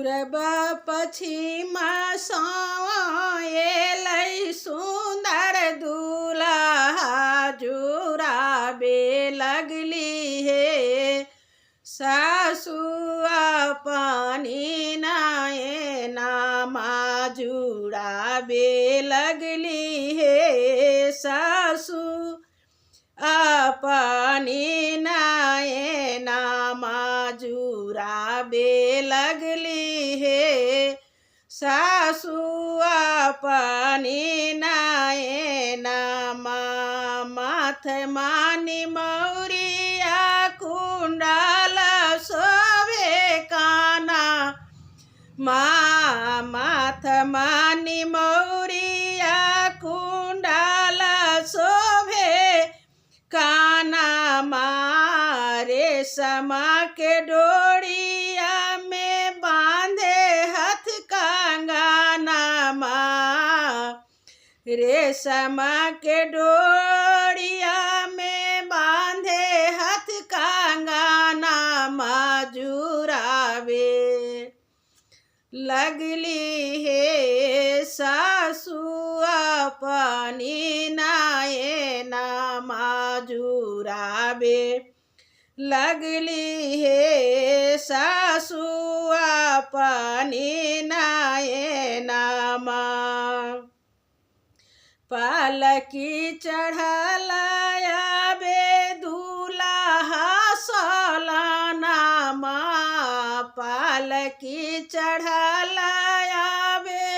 पूरब पश्चिम एलै सुंदर दूल्हा जुराबे लगली हे। सासु अपनी नयनमा जुराबे लगली हे। सासु अपनी नयनमा जुराबे लगली हे। सासु अपनी नयनमा माथ मानी मौरिया कुंडल शोभे काना माथ मानी मौरिया कुंडल शोभे काना रेशम के डोरिया में बांधे हाथ कंगना रेशम के डोरिया में बांधे हाथ कंगना जुराबे लगली हे। सासु अपनी नयनमा जुराबे लगली हे। सासु अपनी नयनमा पालकी चढ़लायाबे दूल्हा सोलनामा पालकी चढ़लायाबे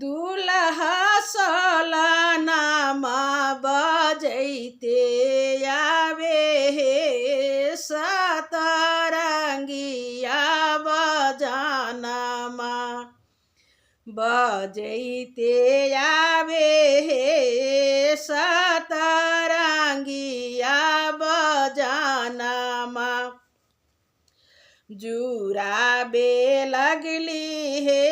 दूल्हा सोलनामा बजैते आवे हे। सतरंगिया बजानमा बजैते आवे हे। सतरंगिया बजानमा जुराबे लगली हे।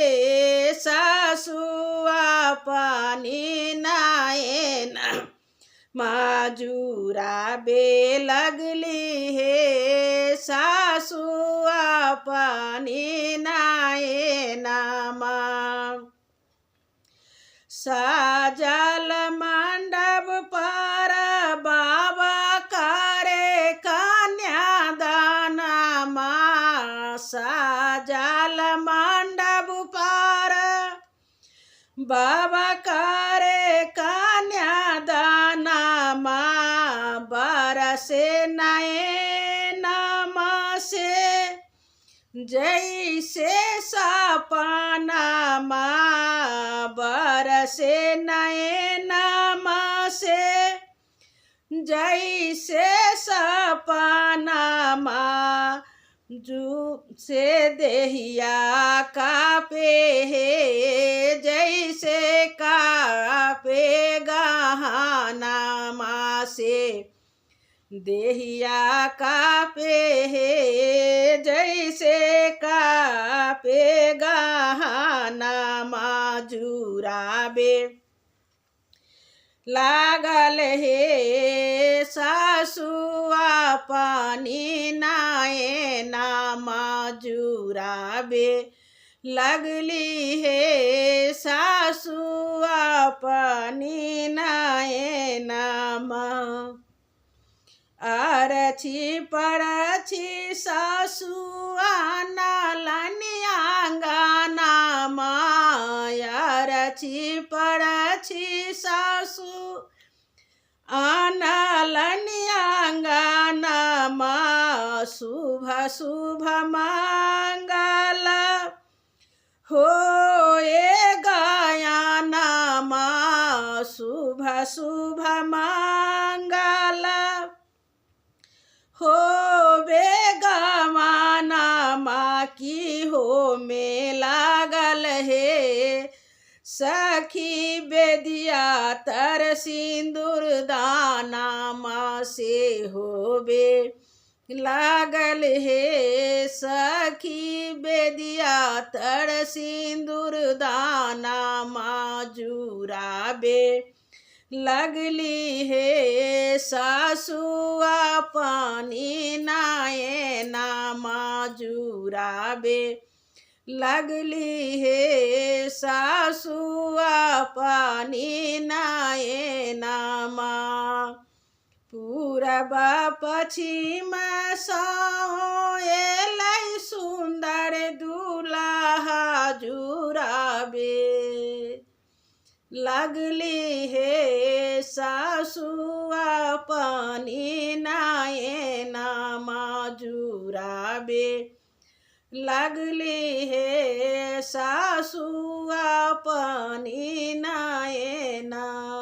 सासु अपनी नयनमा जुराबे लगली हे। सासु अपनी नयनमा साजल मंडप पर बाबा करे कन्यादानमा साजल मंडप पर बाबा करे कन्यादानमा बरसे नयनमा से जैसे सपनामा बरसे नयनमा से जैसे सपनामा से देहिया कापे हे। जैसे कापे गहनामा से देहिया कापे हे। जैसे कापे गहनामा जुराबे लागल हे। सासु अपनी नयनमा जुराबे लगली हे। सासु अपनी नयनमा अरछी परछी सासु आनलनि आंगनमा अरछी परछी सासु आनलनि आंगनमा शुभ शुभ मंगल होए गायनमा शुभ शुभ मंगल होवे गवानमा की हो में लागल हे। सखी बेदिया तर सिंदूर दानामा से होवे लागल हे। सखी बेदिया तर सिंदूर दानामा जुराबे लगली हे सासुआ पानी नाये नामा जुराबे लगली हे सासुआ पानी नाये नामा पूरब पश्चिम एलै सुंदर दुल्हा जुराबे लगली हे सासुआ पानी नाये नामा जुराबे लगली हे सासुआ पानी नाये ना।